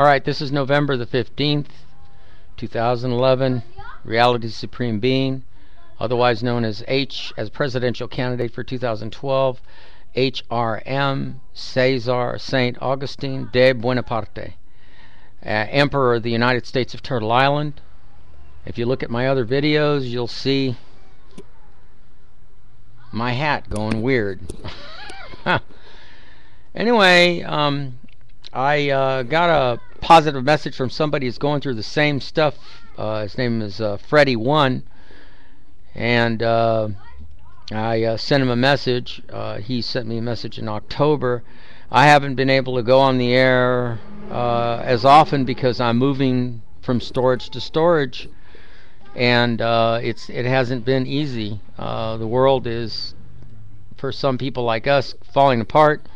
Alright, this is November the 15th, 2011. Reality Supreme Being, otherwise known as H, as presidential candidate for 2012. HRM, Cesar Saint Augustine de Buonaparte, Emperor of the United States of Turtle Island. If you look at my other videos, you'll see my hat going weird. Anyway, I got a positive message from somebody who's going through the same stuff. His name is Freddy1, and I sent him a message. He sent me a message in October. I haven't been able to go on the air as often because I'm moving from storage to storage, and it hasn't been easy. The world is, for some people like us, falling apart.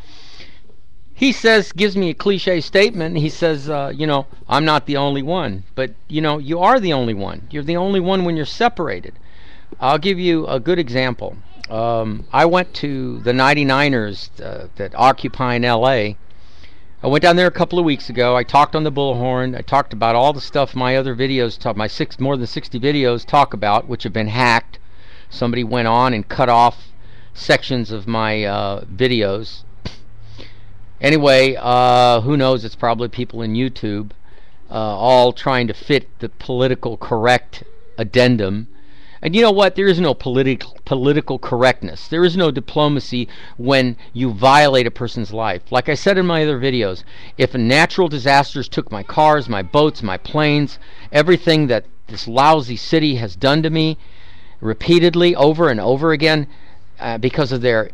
He says, gives me a cliche statement. He says, you know, I'm not the only one. But, you know, you are the only one. You're the only one when you're separated. I'll give you a good example. I went to the 99ers that occupy in L.A. I went down there a couple of weeks ago. I talked on the bullhorn. I talked about all the stuff my other videos, more than 60 videos talk about, which have been hacked. Somebody went on and cut off sections of my videos. Anyway, who knows, it's probably people in YouTube all trying to fit the political correct addendum. And you know what? There is no political correctness. There is no diplomacy when you violate a person's life. Like I said in my other videos, if natural disasters took my cars, my boats, my planes, everything that this lousy city has done to me repeatedly over and over again because of their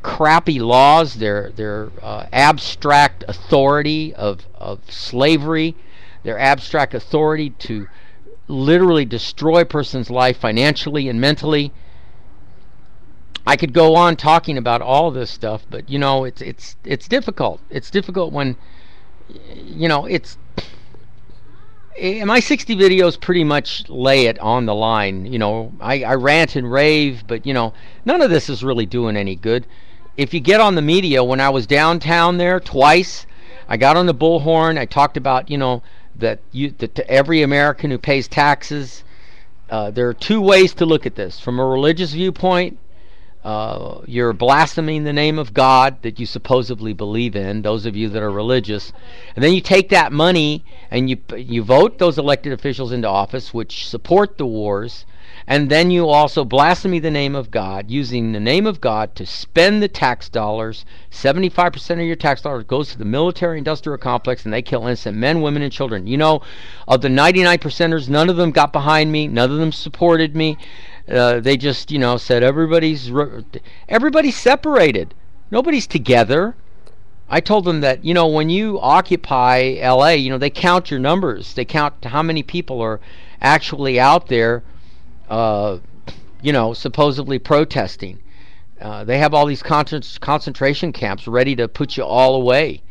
crappy laws, their abstract authority of slavery, their abstract authority to literally destroy a person's life financially and mentally. I could go on talking about all this stuff, but you know, it's difficult. It's difficult when, you know, my 60 videos pretty much lay it on the line. You know, I rant and rave, but you know, none of this is really doing any good. If you get on the media, when I was downtown there twice, I got on the bullhorn. I talked about, you know, that to every American who pays taxes, there are two ways to look at this. From a religious viewpoint, you're blaspheming the name of God that you supposedly believe in, those of you that are religious, and then you take that money and you vote those elected officials into office which support the wars, and then you also blaspheme the name of God, using the name of God to spend the tax dollars. 75% of your tax dollars goes to the military-industrial complex, and they kill innocent men, women, and children. You know, of the 99%ers, none of them got behind me, none of them supported me. They just, you know, said everybody's separated. Nobody's together. I told them that, you know, when you occupy L.A., you know, they count your numbers. They count how many people are actually out there, you know, supposedly protesting. They have all these concentration camps ready to put you all away.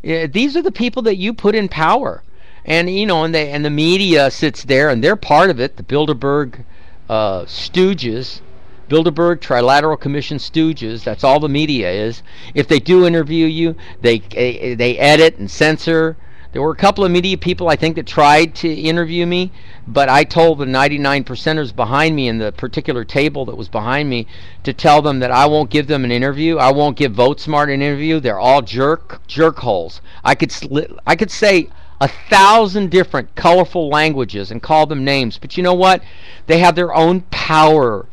These are the people that you put in power. And, you know, and the media sits there, and they're part of it, the Bilderberg stooges, Bilderberg Trilateral Commission stooges. That's all the media is. If they do interview you, they edit and censor. There were a couple of media people, I think, that tried to interview me, but I told the 99%ers behind me in the particular table that was behind me to tell them that I won't give them an interview. I won't give VoteSmart an interview. They're all jerk holes. I could say 1,000 different colorful languages and call them names, but you know what? They have their own power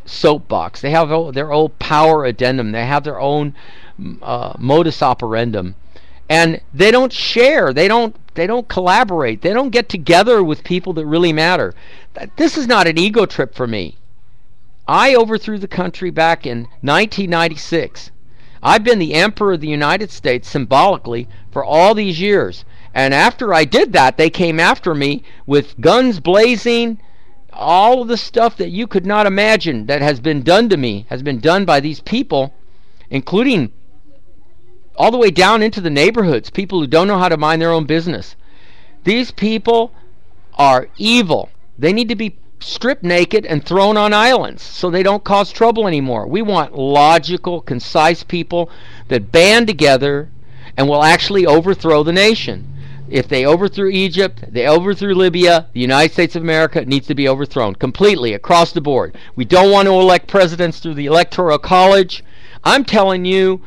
soapbox. They have their own power addendum. They have their own modus operandum, and they don't share. They don't collaborate. They don't get together with people that really matter. This is not an ego trip for me. I overthrew the country back in 1996. I've been the Emperor of the United States symbolically for all these years. And after I did that, they came after me with guns blazing. All of the stuff that you could not imagine that has been done to me has been done by these people, including all the way down into the neighborhoods, people who don't know how to mind their own business. These people are evil. They need to be stripped naked and thrown on islands so they don't cause trouble anymore. We want logical, concise people that band together and will actually overthrow the nation. If they overthrew Egypt, they overthrew Libya, the United States of America needs to be overthrown completely across the board. We don't want to elect presidents through the Electoral College. I'm telling you,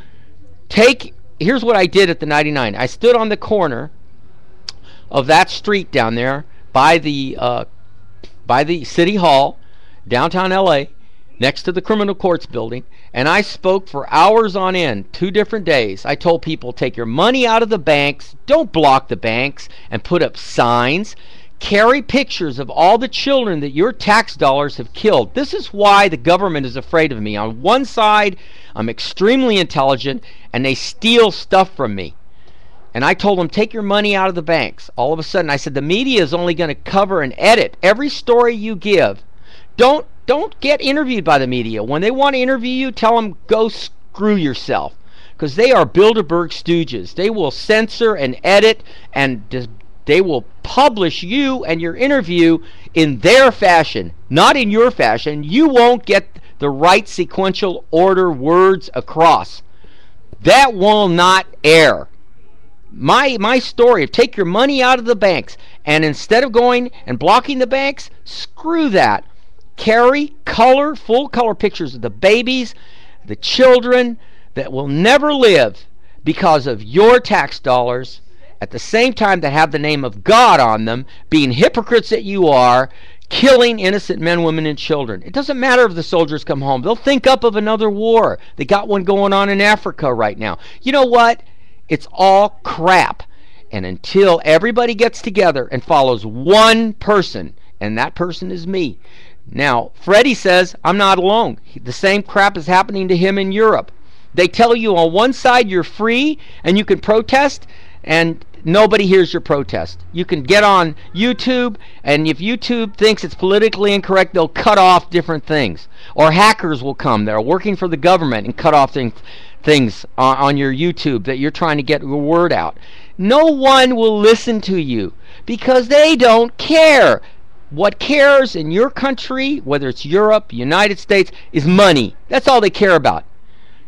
here's what I did at the 99. I stood on the corner of that street down there by the City Hall, downtown LA, next to the Criminal Courts building, and I spoke for hours on end, 2 different days. I told people, take your money out of the banks, don't block the banks and put up signs. Carry pictures of all the children that your tax dollars have killed. This is why the government is afraid of me. On one side, I'm extremely intelligent, and they steal stuff from me. And I told them, take your money out of the banks. All of a sudden, I said, the media is only going to cover and edit every story you give. Don't get interviewed by the media. When they want to interview you, tell them, go screw yourself. Because they are Bilderberg stooges. They will censor and edit, and they will publish you and your interview in their fashion, not in your fashion. You won't get the right sequential order words across. That will not air. My story of take your money out of the banks, and instead of going and blocking the banks, screw that. Carry full color pictures of the babies, the children that will never live because of your tax dollars, at the same time that have the name of God on them, being hypocrites that you are, killing innocent men, women, and children. It doesn't matter if the soldiers come home. They'll think up of another war. They got one going on in Africa right now. You know what? It's all crap. And until everybody gets together and follows one person, and that person is me. Now, Freddie says, I'm not alone. The same crap is happening to him in Europe. They tell you on one side you're free and you can protest, and nobody hears your protest. You can get on YouTube, and if YouTube thinks it's politically incorrect, they'll cut off different things. Or hackers will come. They're working for the government and cut off things on your YouTube that you're trying to get the word out. No one will listen to you because they don't care. What cares in your country, whether it's Europe, United States, is money. That's all they care about.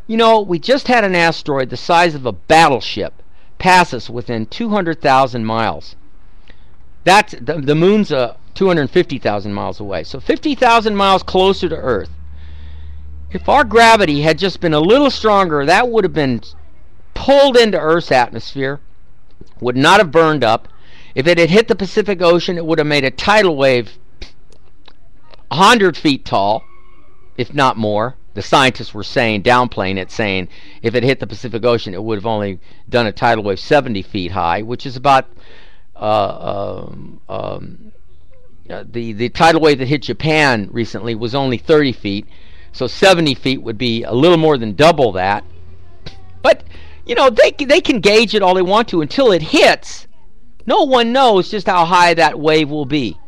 You know, we just had an asteroid the size of a battleship pass us within 200,000 miles. That's the moon's 250,000 miles away. So 50,000 miles closer to Earth. If our gravity had just been a little stronger, that would have been pulled into Earth's atmosphere, would not have burned up. If it had hit the Pacific Ocean, it would have made a tidal wave 100 feet tall, if not more. The scientists were saying, downplaying it, saying if it hit the Pacific Ocean, it would have only done a tidal wave 70 feet high, which is about the tidal wave that hit Japan recently was only 30 feet. So 70 feet would be a little more than double that. But, you know, they can gauge it all they want to until it hits. No one knows just how high that wave will be.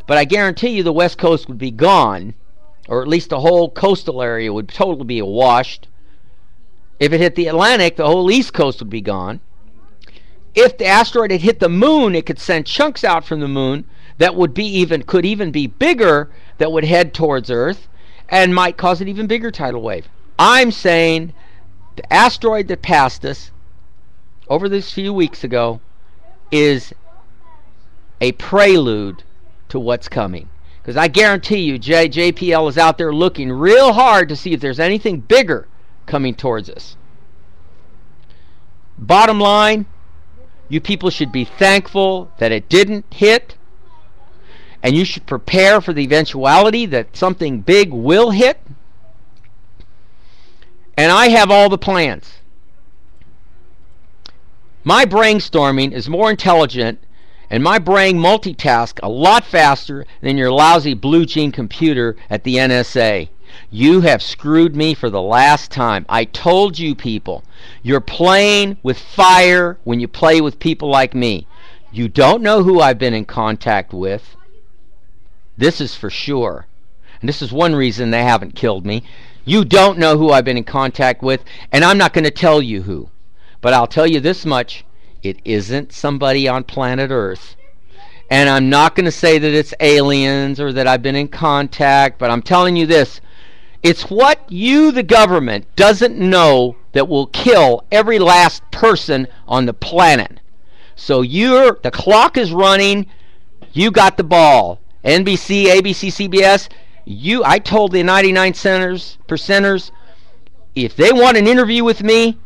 But I guarantee you the West Coast would be gone, or at least the whole coastal area would totally be washed. If it hit the Atlantic, the whole East Coast would be gone. If the asteroid had hit the moon, it could send chunks out from the moon that could even be bigger, that would head towards Earth and might cause an even bigger tidal wave. I'm saying the asteroid that passed us over this few weeks ago is a prelude to what's coming. Because I guarantee you, JPL is out there looking real hard to see if there's anything bigger coming towards us. Bottom line, you people should be thankful that it didn't hit, and you should prepare for the eventuality that something big will hit. And I have all the plans. My brainstorming is more intelligent, and my brain multitasks a lot faster than your lousy blue jean computer at the NSA. You have screwed me for the last time. I told you people, you're playing with fire when you play with people like me. You don't know who I've been in contact with. This is for sure. And this is one reason they haven't killed me. You don't know who I've been in contact with, and I'm not going to tell you who. But I'll tell you this much. It isn't somebody on planet Earth. And I'm not going to say that it's aliens or that I've been in contact, but I'm telling you this. It's what you, the government, doesn't know that will kill every last person on the planet. So the clock is running. You got the ball. NBC, ABC, CBS. I told the 99 percenters, if they want an interview with me,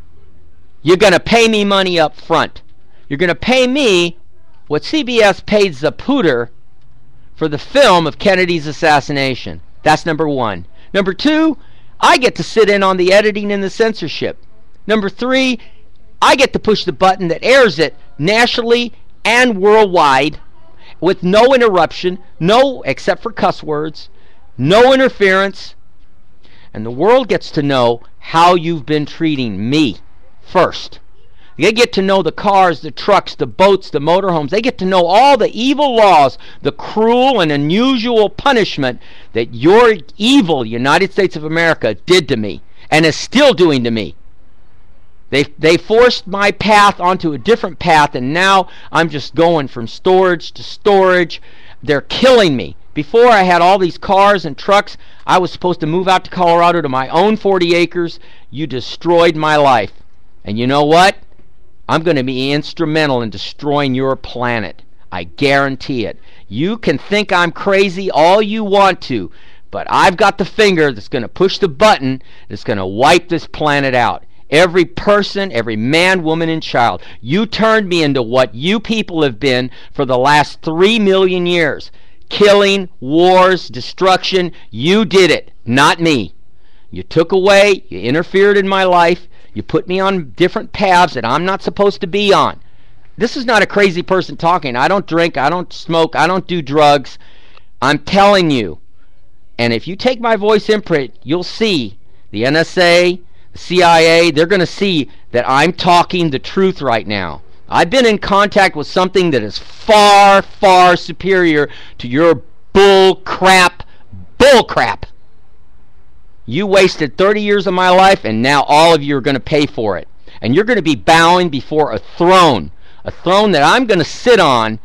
you're going to pay me money up front. You're going to pay me what CBS paid Zapruder for the film of Kennedy's assassination. That's number one. Number two, I get to sit in on the editing and the censorship. Number three, I get to push the button that airs it nationally and worldwide with no interruption, except for cuss words, no interference, and the world gets to know how you've been treating me first. They get to know the cars, the trucks, the boats, the motorhomes. They get to know all the evil laws, the cruel and unusual punishment that your evil United States of America did to me and is still doing to me. They forced my path onto a different path, and now I'm just going from storage to storage. They're killing me. Before I had all these cars and trucks, I was supposed to move out to Colorado to my own 40 acres. You destroyed my life. And you know what? I'm going to be instrumental in destroying your planet. I guarantee it. You can think I'm crazy all you want to, but I've got the finger that's going to push the button that's going to wipe this planet out. Every person, every man, woman, and child. You turned me into what you people have been for the last 3 million years. Killing, wars, destruction. You did it, not me. You took away, you interfered in my life, you put me on different paths that I'm not supposed to be on. This is not a crazy person talking. I don't drink, I don't smoke, I don't do drugs. I'm telling you. And if you take my voice imprint, you'll see the NSA, the CIA, they're going to see that I'm talking the truth right now. I've been in contact with something that is far, far superior to your bull crap. You wasted 30 years of my life, and now all of you are going to pay for it. And you're going to be bowing before a throne that I'm going to sit on,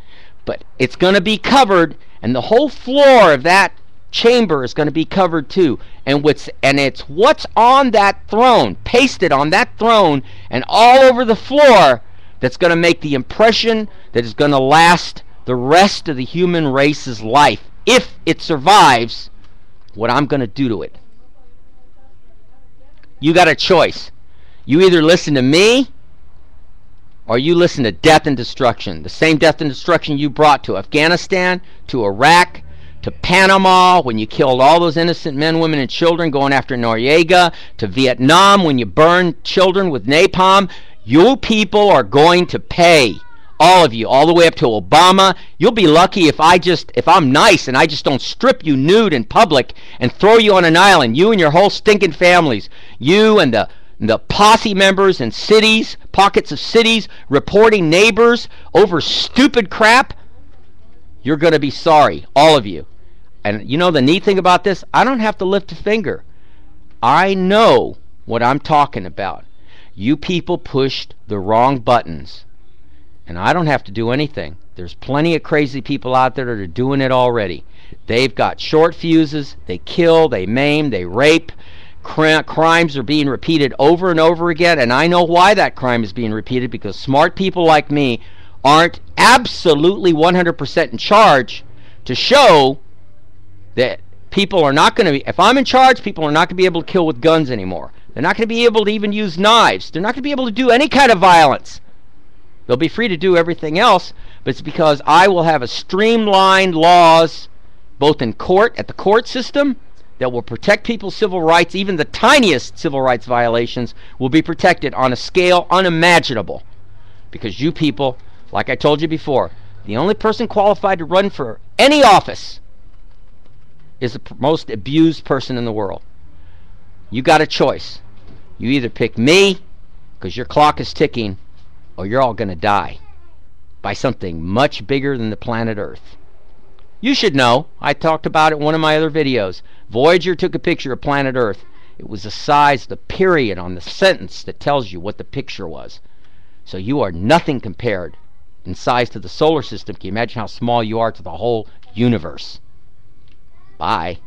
but it's going to be covered, and the whole floor of that chamber is going to be covered too. And it's what's on that throne, pasted on that throne, and all over the floor, that's going to make the impression that is going to last the rest of the human race's life, if it survives what I'm going to do to it. You got a choice. You either listen to me, or you listen to death and destruction. The same death and destruction you brought to Afghanistan, to Iraq, to Panama when you killed all those innocent men, women, and children going after Noriega, to Vietnam when you burned children with napalm. You people are going to pay. All of you, all the way up to Obama. You'll be lucky if I'm nice and I just don't strip you nude in public and throw you on an island, you and your whole stinking families. You and the posse members in cities, pockets of cities, reporting neighbors over stupid crap. You're going to be sorry, all of you. And you know the neat thing about this? I don't have to lift a finger. I know what I'm talking about. You people pushed the wrong buttons. And I don't have to do anything. There's plenty of crazy people out there that are doing it already. They've got short fuses. They kill, they maim, they rape. Crimes are being repeated over and over again. And I know why that crime is being repeated, because smart people like me aren't absolutely 100% in charge to show that people are not going to be, if I'm in charge, people are not going to be able to kill with guns anymore. They're not going to be able to even use knives. They're not going to be able to do any kind of violence. They'll be free to do everything else, but it's because I will have a streamlined laws, both in court, at the court system, that will protect people's civil rights. Even the tiniest civil rights violations will be protected on a scale unimaginable. Because you people, like I told you before, the only person qualified to run for any office is the most abused person in the world. You got a choice. You either pick me, because your clock is ticking, or you're all going to die by something much bigger than the planet Earth. You should know. I talked about it in one of my other videos. Voyager took a picture of planet Earth. It was the size, the period on the sentence that tells you what the picture was. So you are nothing compared in size to the solar system. Can you imagine how small you are to the whole universe? Bye.